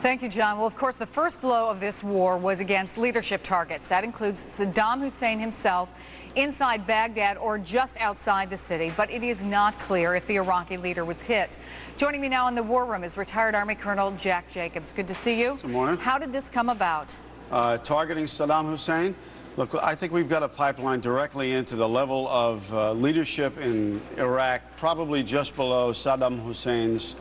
Thank you, John. Well, of course, the first blow of this war was against leadership targets. That includes Saddam Hussein himself inside Baghdad or just outside the city. But it is not clear if the Iraqi leader was hit. Joining me now in the war room is retired Army Colonel Jack Jacobs. Good to see you. Good morning. How did this come about? Targeting Saddam Hussein. Look, I think we've got a pipeline directly into the level of leadership in Iraq, probably just below Saddam Hussein's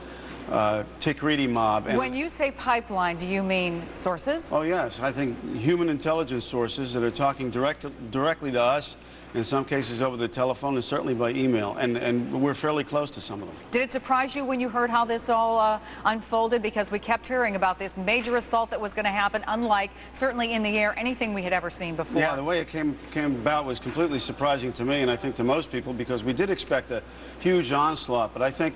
Tikriti mob. And when you say pipeline, do you mean sources? Oh, yes. I think human intelligence sources that are talking directly to us, in some cases over the telephone and certainly by email. And we're fairly close to some of them. Did it surprise you when you heard how this all unfolded? Because we kept hearing about this major assault that was going to happen, unlike, certainly in the air, anything we had ever seen before. Yeah, the way it came about was completely surprising to me, and I think to most people, because we did expect a huge onslaught. But I think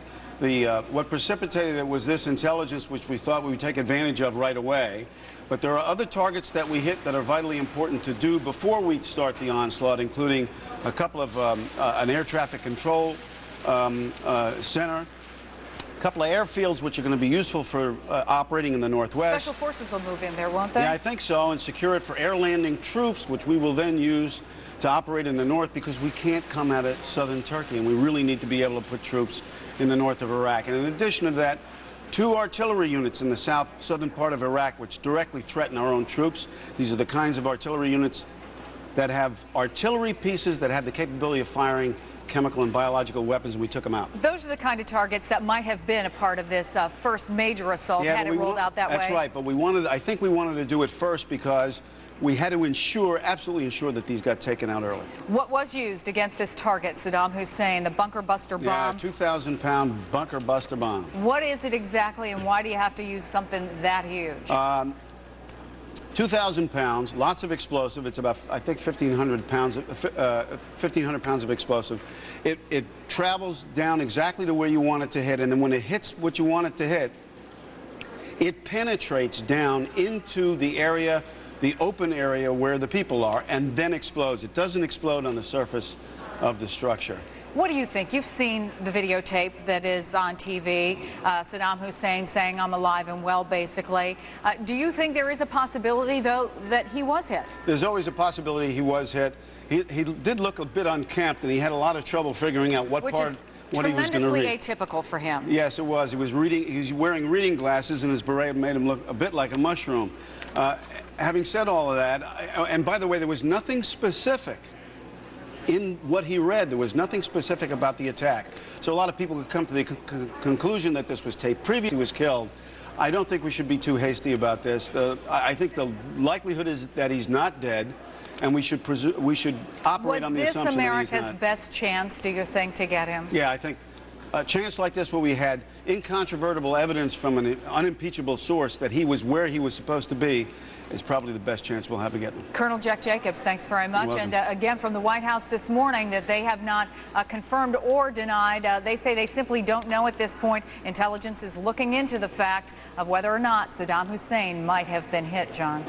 what precipitated it was this intelligence, which we thought we would take advantage of right away. But there are other targets that we hit that are vitally important to do before we start the onslaught, including a couple of an air traffic control center, a couple of airfields which are going to be useful for operating in the Northwest. Special forces will move in there, won't they? Yeah, I think so, and secure it for air landing troops, which we will then use to operate in the north, because we can't come out of southern Turkey, and we really need to be able to put troops in the north of Iraq. And in addition to that, 2 artillery units in the southern part of Iraq which directly threaten our own troops. These are the kinds of artillery units that have artillery pieces that have the capability of firing chemical and biological weapons, and we took them out. Those are the kind of targets that might have been a part of this first major assault had it rolled out that way. That's right, but I think we wanted to do it first because we had to absolutely ensure that these got taken out early. What was used against this target, Saddam Hussein, the bunker buster bomb? Yeah, 2,000-pound bunker buster bomb. What is it exactly, and why do you have to use something that huge? 2,000 pounds, lots of explosive. It's about, I think, 1,500 pounds of explosive. It travels down exactly to where you want it to hit, and then when it hits what you want it to hit, it penetrates down into the area, the open area where the people are, and then explodes. It doesn't explode on the surface of the structure. What do you think? You've seen the videotape that is on TV, Saddam Hussein saying, "I'm alive and well," basically. Do you think there is a possibility, though, that he was hit? There's always a possibility he was hit. He did look a bit unkempt, and he had a lot of trouble figuring out what he was going to read. Tremendously atypical for him. Yes, it was. He was wearing reading glasses, and his beret made him look a bit like a mushroom. Having said all of that, and by the way, there was nothing specific in what he read. There was nothing specific about the attack. So a lot of people could come to the conclusion that this was taped previous he was killed. I don't think we should be too hasty about this. I think the likelihood is that he's not dead, and we should operate on the assumption that he's not. Was this America's best chance, do you think, to get him? Yeah, I think a chance like this where we had incontrovertible evidence from an unimpeachable source that he was where he was supposed to be is probably the best chance we'll have to get him. Colonel Jack Jacobs, thanks very much. And again, from the White House this morning, that they have not confirmed or denied. They say they simply don't know at this point. Intelligence is looking into the fact of whether or not Saddam Hussein might have been hit, John.